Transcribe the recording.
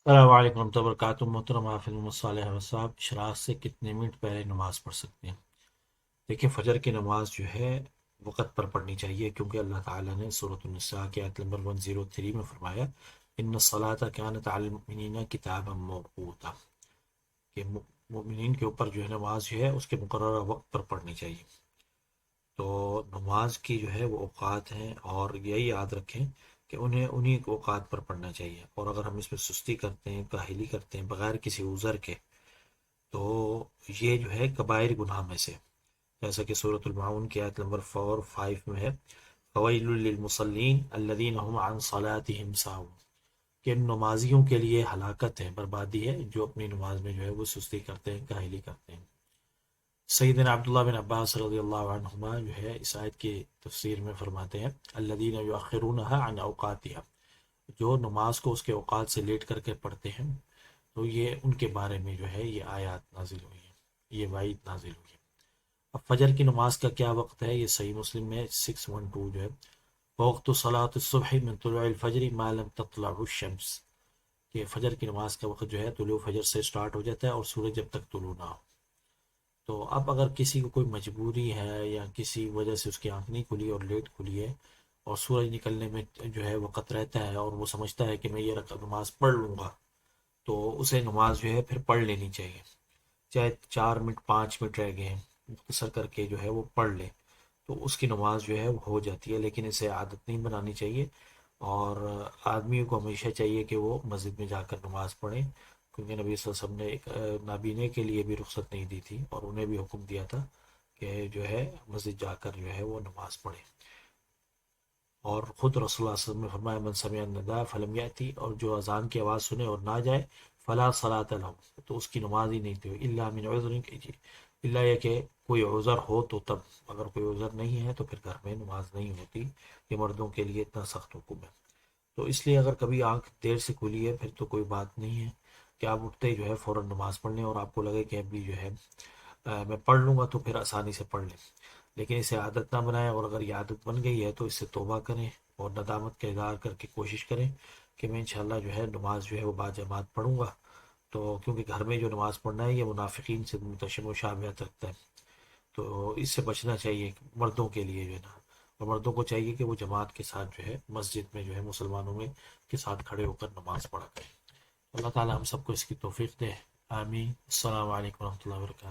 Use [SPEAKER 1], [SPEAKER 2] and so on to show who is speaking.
[SPEAKER 1] السلام علیکم ورحمۃ اللہ وبرکاتہ۔ محترم حافظ محمد صالح صاحب، اشراق سے کتنے منٹ پہلے نماز پڑھ سکتے ہیں؟ دیکھیں، فجر کی نماز جو ہے وقت پر پڑھنی چاہیے، کیونکہ اللہ تعالیٰ نے سورۃ النساء کی آیت نمبر 103 میں فرمایا ان الصلاۃ کانت علی المؤمنین کتابا موقوتا، کہ مومنین کے اوپر جو ہے نماز جو ہے اس کے مقررہ وقت پر پڑھنی چاہیے۔ تو نماز کی جو ہے وہ اوقات ہیں، اور یہی یاد رکھیں کہ انہیں انہی اوقات پر پڑھنا چاہیے، اور اگر ہم اس میں سستی کرتے ہیں، کاہلی کرتے ہیں بغیر کسی عذر کے، تو یہ جو ہے کبائر گناہ میں سے، جیسا کہ سورۃ المعون کی آیت نمبر 4-5 میں ہے فویل للمصلین الذین هم عن صلاتهم ساہون، کہ ان نمازیوں کے لیے ہلاکت ہے، بربادی ہے، جو اپنی نماز میں جو ہے وہ سستی کرتے ہیں، کاہلی کرتے ہیں۔ سیدنا عبداللہ بن عباس رضی اللہ عنہما جو ہے اس آیت کی تفسیر میں فرماتے ہیں الذین یؤخرونها عن اوقاتها، جو نماز کو اس کے اوقات سے لیٹ کر کے پڑھتے ہیں، تو یہ ان کے بارے میں جو ہے یہ آیات نازل ہوئی ہیں، یہ وعید نازل ہوئی ہے۔ اب فجر کی نماز کا کیا وقت ہے؟ یہ صحیح مسلم میں 612 جو ہے وقت صلاۃ الصبح من طلوع الفجر ما لم تطلع الشمس، کہ فجر کی نماز کا وقت جو ہے طلوع فجر سے سٹارٹ ہو جاتا ہے اور سورج جب تک طلوع نہ ہو۔ تو اب اگر کسی کو کوئی مجبوری ہے یا کسی وجہ سے اس کی آنکھ نہیں کھلی اور لیٹ کھلی ہے، اور سورج نکلنے میں جو ہے وقت رہتا ہے، اور وہ سمجھتا ہے کہ میں یہ نماز پڑھ لوں گا، تو اسے نماز جو ہے پھر پڑھ لینی چاہیے، چاہے 4 منٹ 5 منٹ رہ گئے ہیں، مختصر کر کے جو ہے وہ پڑھ لے، تو اس کی نماز جو ہے وہ ہو جاتی ہے، لیکن اسے عادت نہیں بنانی چاہیے۔ اور آدمی کو ہمیشہ چاہیے کہ وہ مسجد میں جا کر نماز پڑھیں، کیونکہ نبی صلی اللہ علیہ وسلم نے ایک نابینے کے لیے بھی رخصت نہیں دی تھی، اور انہیں بھی حکم دیا تھا کہ جو ہے مسجد جا کر جو ہے وہ نماز پڑھیں۔ اور خود رسول اللہ صلی اللہ علیہ وسلم نے فرمایا من سمع النداء فلم یاتی، اور جو اذان کی آواز سنے اور نہ جائے فلا صلاۃ له، تو اس کی نماز ہی نہیں تھی، الا من عذر، الا یہ کہ کوئی عذر ہو تو تب، اگر کوئی عذر نہیں ہے تو پھر گھر میں نماز نہیں ہوتی، یہ مردوں کے لیے اتنا سخت حکم ہے۔ تو اس لیے اگر کبھی آنکھ دیر سے کھلی ہے پھر تو کوئی بات نہیں ہے کہ آپ اٹھتے ہی جو ہے فوراً نماز پڑھ لیں، اور آپ کو لگے کہ ابھی جو ہے میں پڑھ لوں گا، تو پھر آسانی سے پڑھ لیں، لیکن اسے عادت نہ بنائیں، اور اگر یہ عادت بن گئی ہے تو اس سے توبہ کریں اور ندامت کا اظہار کر کے کوشش کریں کہ میں انشاءاللہ جو ہے نماز جو ہے وہ باجماعت پڑھوں گا۔ تو کیونکہ گھر میں جو نماز پڑھنا ہے یہ منافقین سے متشابہ مشابہت رکھتا ہے، تو اس سے بچنا چاہیے مردوں کے لیے جو ہے نا، اور مردوں کو چاہیے کہ وہ جماعت کے ساتھ جو ہے مسجد میں جو ہے مسلمانوں میں کے ساتھ کھڑے ہو کر نماز پڑھا کریں۔ اللہ تعالیٰ ہم سب کو اس کی توفیق دے، آمین۔ السلام علیکم ورحمۃ اللہ وبرکاتہ۔